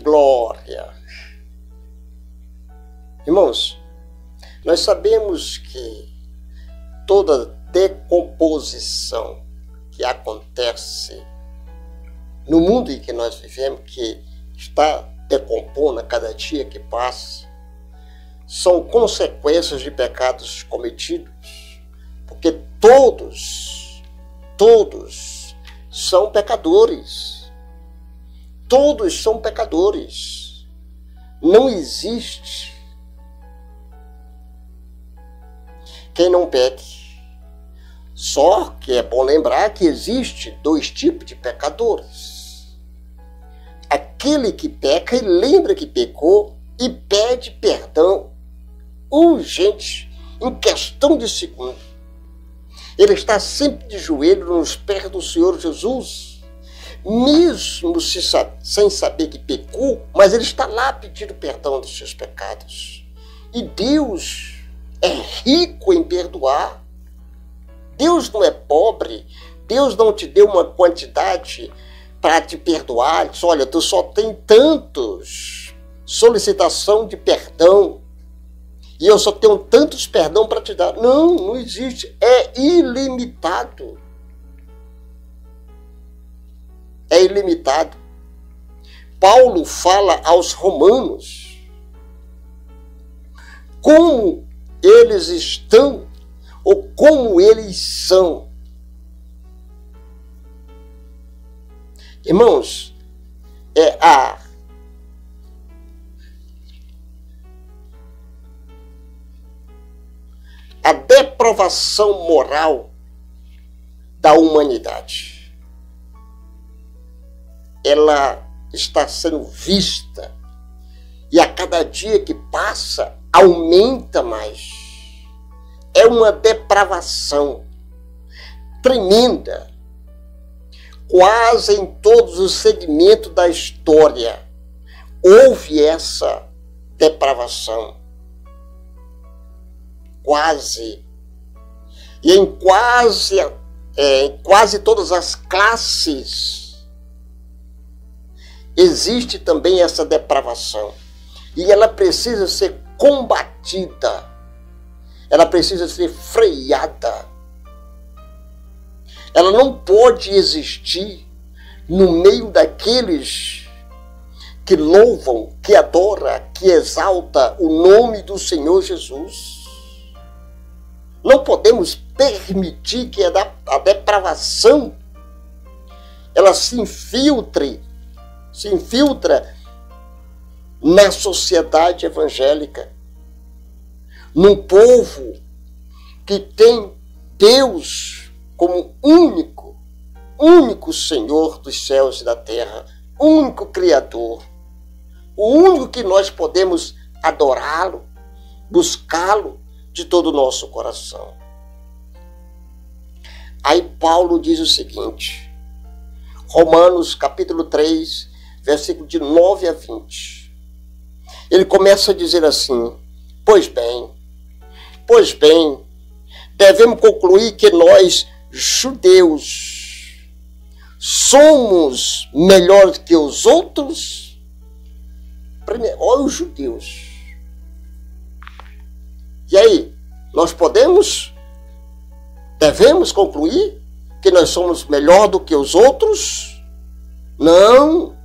glória! Irmãos, nós sabemos que toda decomposição que acontece no mundo em que nós vivemos, que está decompondo a cada dia que passa, são consequências de pecados cometidos, porque todos são pecadores. Todos são pecadores. Não existe quem não peque. Só que é bom lembrar que existe dois tipos de pecadores. Aquele que peca e lembra que pecou e pede perdão urgente, em questão de segundo. Ele está sempre de joelho nos pés do Senhor Jesus, mesmo sem saber que pecou, mas ele está lá pedindo perdão dos seus pecados. E Deus é rico em perdoar. Deus não é pobre. Deus não te deu uma quantidade para te perdoar. Ele diz, olha, tu só tem tantos solicitação de perdão e eu só tenho tantos perdão para te dar. Não, não existe. É ilimitado. É ilimitado. Paulo fala aos romanos como eles estão ou como eles são. Irmãos, a depravação moral da humanidade, ela está sendo vista e a cada dia que passa aumenta mais. É uma depravação tremenda. Quase em todos os segmentos da história houve essa depravação. Quase. E em quase todas as classes existe também essa depravação. E ela precisa ser combatida. Ela precisa ser freada. Ela não pode existir no meio daqueles que louvam, que adoram, que exaltam o nome do Senhor Jesus. Não podemos permitir que a depravação ela se infiltra na sociedade evangélica, num povo que tem Deus como único Senhor dos céus e da terra, único Criador, o único que nós podemos adorá-lo, buscá-lo de todo o nosso coração. Aí Paulo diz o seguinte, Romanos capítulo 3, versículo de 9 a 20. Ele começa a dizer assim, pois bem, devemos concluir que nós, judeus, somos melhores que os outros? Primeiro, olha os judeus. E aí, nós devemos concluir que nós somos melhor do que os outros? Não,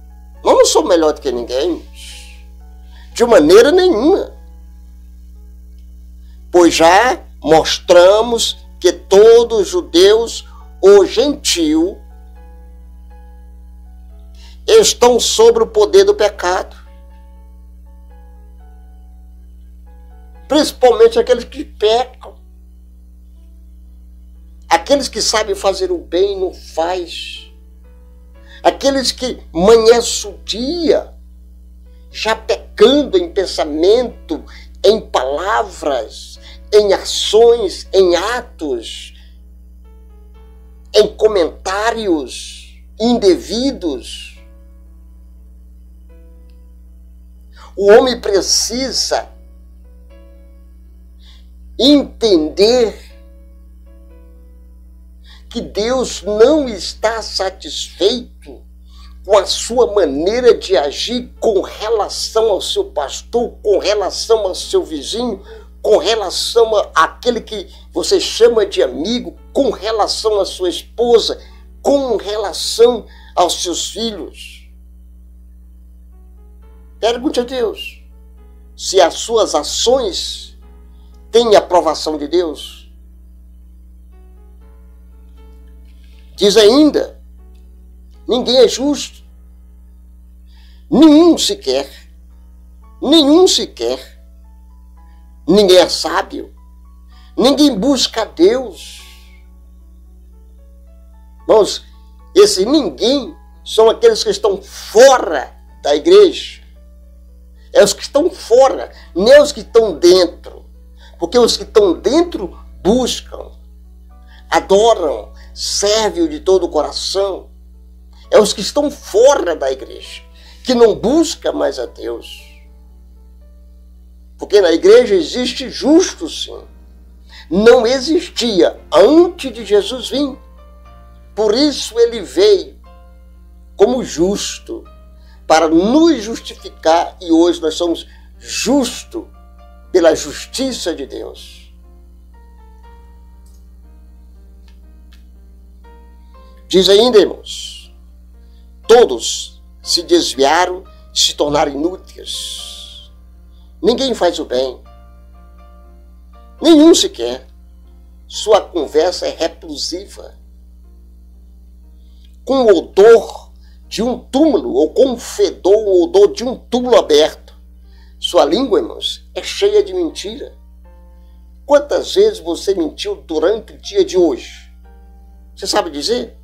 nós não somos melhor do que ninguém. De maneira nenhuma. Pois já mostramos que todos os judeus ou gentil estão sob o poder do pecado. Principalmente aqueles que pecam. Aqueles que sabem fazer o bem e não faz. Aqueles que amanhecem o dia já pecando em pensamento, em palavras, em ações, em atos, em comentários indevidos. O homem precisa entender que Deus não está satisfeito com a sua maneira de agir com relação ao seu pastor, com relação ao seu vizinho, com relação àquele que você chama de amigo, com relação à sua esposa, com relação aos seus filhos. Pergunte a Deus se as suas ações têm aprovação de Deus. Diz ainda, ninguém é justo, nenhum sequer, ninguém é sábio, ninguém busca a Deus. Irmãos, esse ninguém são aqueles que estão fora da igreja. É os que estão fora, nem os que estão dentro. Porque os que estão dentro buscam, adoram, servem de todo o coração. É os que estão fora da igreja, que não buscam mais a Deus. Porque na igreja existe justo, sim. Não existia antes de Jesus vir. Por isso ele veio como justo, para nos justificar, e hoje nós somos justos pela justiça de Deus. Diz ainda, irmãos, todos se desviaram e se tornaram inúteis. Ninguém faz o bem, nenhum sequer. Sua conversa é repulsiva, com o odor de um túmulo, ou com um fedor, o odor de um túmulo aberto. Sua língua, irmãos, é cheia de mentira. Quantas vezes você mentiu durante o dia de hoje? Você sabe dizer?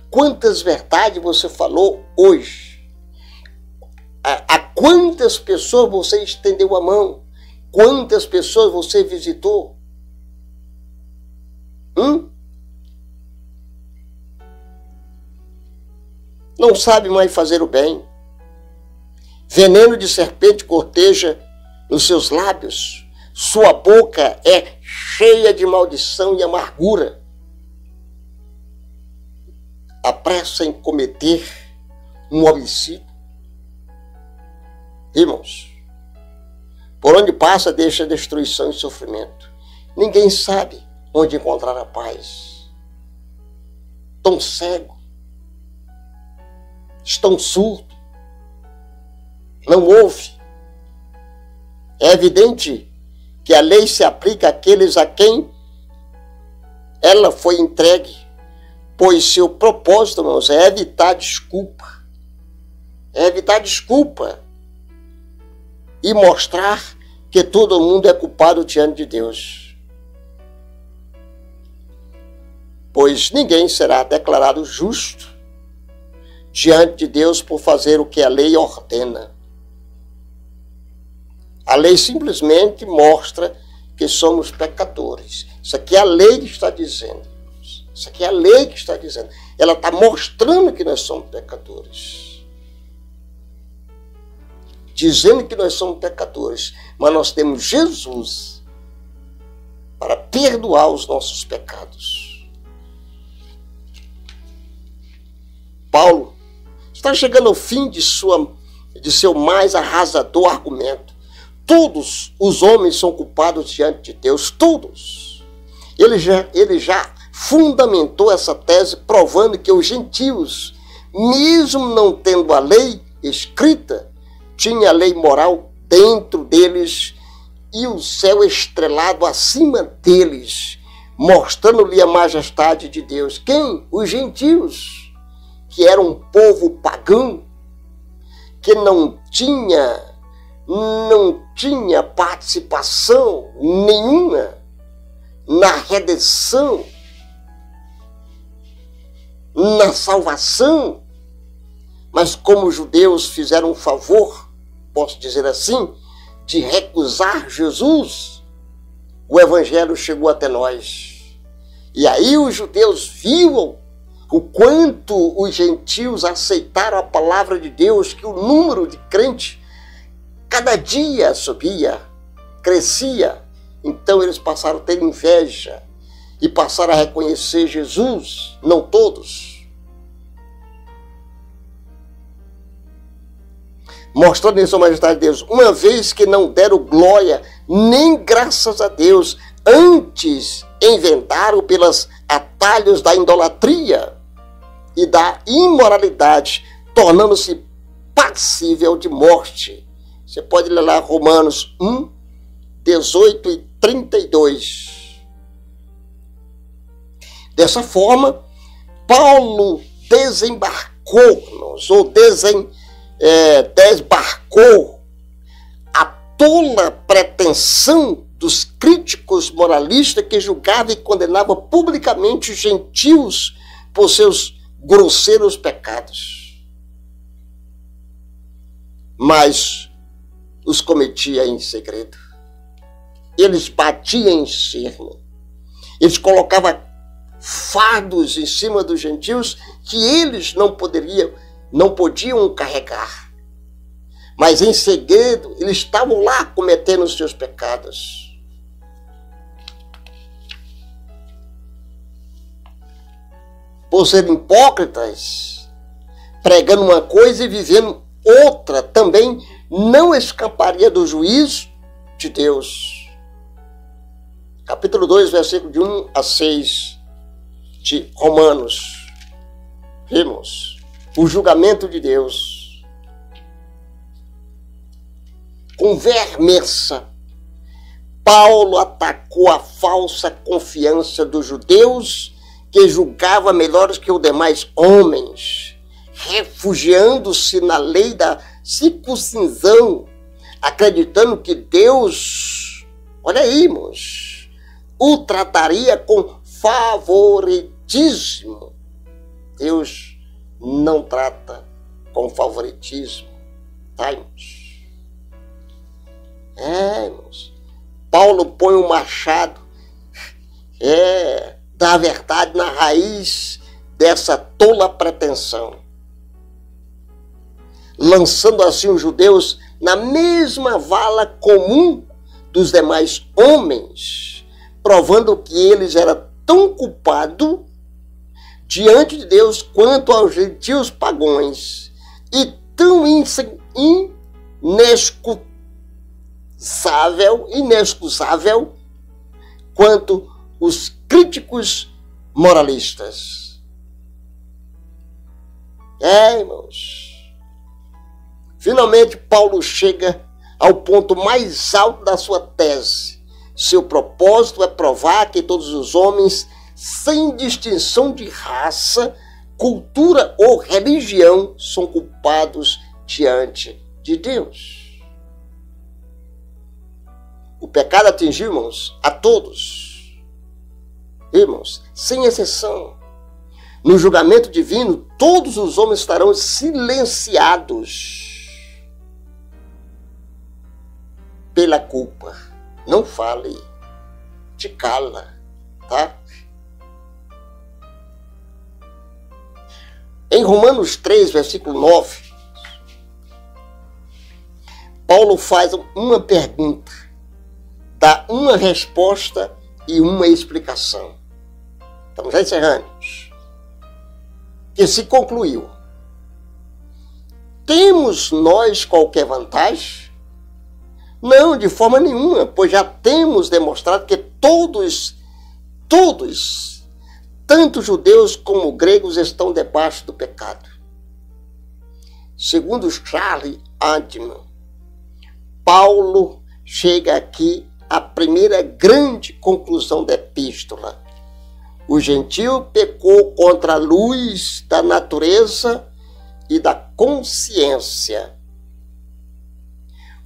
Quantas verdades você falou hoje? A quantas pessoas você estendeu a mão? Quantas pessoas você visitou? Não sabe mais fazer o bem. Veneno de serpente corteja nos seus lábios. Sua boca é cheia de maldição e amargura. Apressa em cometer um homicídio. Irmãos, por onde passa deixa destruição e sofrimento. Ninguém sabe onde encontrar a paz. Tão cego, estão surdos, não ouve. É evidente que a lei se aplica àqueles a quem ela foi entregue, pois seu propósito, irmãos, é evitar desculpa. É evitar desculpa e mostrar que todo mundo é culpado diante de Deus. Pois ninguém será declarado justo diante de Deus por fazer o que a lei ordena. A lei simplesmente mostra que somos pecadores. Isso aqui é a lei que está dizendo. Isso aqui é a lei que está dizendo. Ela está mostrando que nós somos pecadores. Dizendo que nós somos pecadores. Mas nós temos Jesus para perdoar os nossos pecados. Paulo está chegando ao fim de seu mais arrasador argumento. Todos os homens são culpados diante de Deus, todos. Ele já fundamentou essa tese, provando que os gentios, mesmo não tendo a lei escrita, tinha a lei moral dentro deles e o céu estrelado acima deles, mostrando-lhe a majestade de Deus. Quem? Os gentios, que eram um povo pagão, que não tinha participação nenhuma na redenção, na salvação. Mas como os judeus fizeram um favor, posso dizer assim, de recusar Jesus, o evangelho chegou até nós. E aí os judeus viram o quanto os gentios aceitaram a palavra de Deus, que o número de crentes cada dia subia, crescia. Então eles passaram a ter inveja e passaram a reconhecer Jesus, não todos. mostrando em sua majestade Deus, uma vez que não deram glória nem graças a Deus, antes inventaram pelos atalhos da idolatria e da imoralidade, tornando-se passível de morte. Você pode ler lá Romanos 1, 18 e 32. Dessa forma, Paulo desembarcou-nos, ou desbarcou a tola pretensão dos críticos moralistas que julgavam e condenavam publicamente os gentios por seus grosseiros pecados. Mas os cometia em segredo. Eles batiam em círculo. Eles colocavam fardos em cima dos gentios que eles não podiam carregar. Mas em segredo, eles estavam lá cometendo os seus pecados. Por serem hipócritas, pregando uma coisa e vivendo outra, também não escaparia do juízo de Deus. Capítulo 2, versículo de 1 a 6 de Romanos. Vimos o julgamento de Deus. Com veemência, Paulo atacou a falsa confiança dos judeus que julgava melhores que os demais homens, refugiando-se na lei da circuncisão, acreditando que Deus, olha aí, irmãos, o trataria com favoritismo. Deus não trata com favoritismo, tá, irmãos? Irmãos, Paulo põe um machado da verdade na raiz dessa tola pretensão, lançando assim os judeus na mesma vala comum dos demais homens, provando que eles eram tão culpados diante de Deus quanto aos gentios pagãos, e tão inexcusável quanto os críticos moralistas. Irmãos, finalmente Paulo chega ao ponto mais alto da sua tese. Seu propósito é provar que todos os homens, sem distinção de raça, cultura ou religião, são culpados diante de Deus. O pecado atingiu, irmãos, a todos. Irmãos, sem exceção. No julgamento divino, todos os homens estarão silenciados pela culpa. Não fale, te cala, tá? Em Romanos 3, versículo 9, Paulo faz uma pergunta, dá uma resposta e uma explicação. Estamos já encerrando. Que se concluiu: temos nós qualquer vantagem? Não, de forma nenhuma, pois já temos demonstrado que todos, tanto judeus como gregos, estão debaixo do pecado. Segundo Charles Adman, Paulo chega aqui à primeira grande conclusão da epístola. O gentio pecou contra a luz da natureza e da consciência.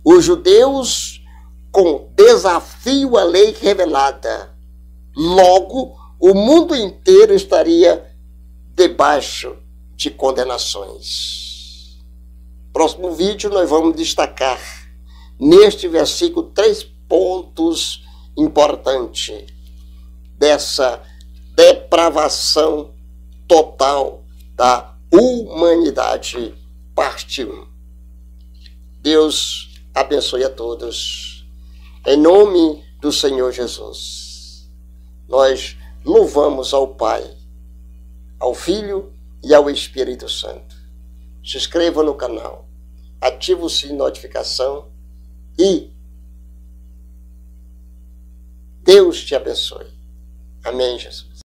Os judeus com desafio à lei revelada. Logo, o mundo inteiro estaria debaixo de condenações. Próximo vídeo nós vamos destacar neste versículo 3 pontos importantes dessa depravação total da humanidade, parte 1. Deus abençoe a todos. Em nome do Senhor Jesus, nós louvamos ao Pai, ao Filho e ao Espírito Santo. Se inscreva no canal, ativa o sininho de notificação e Deus te abençoe. Amém, Jesus.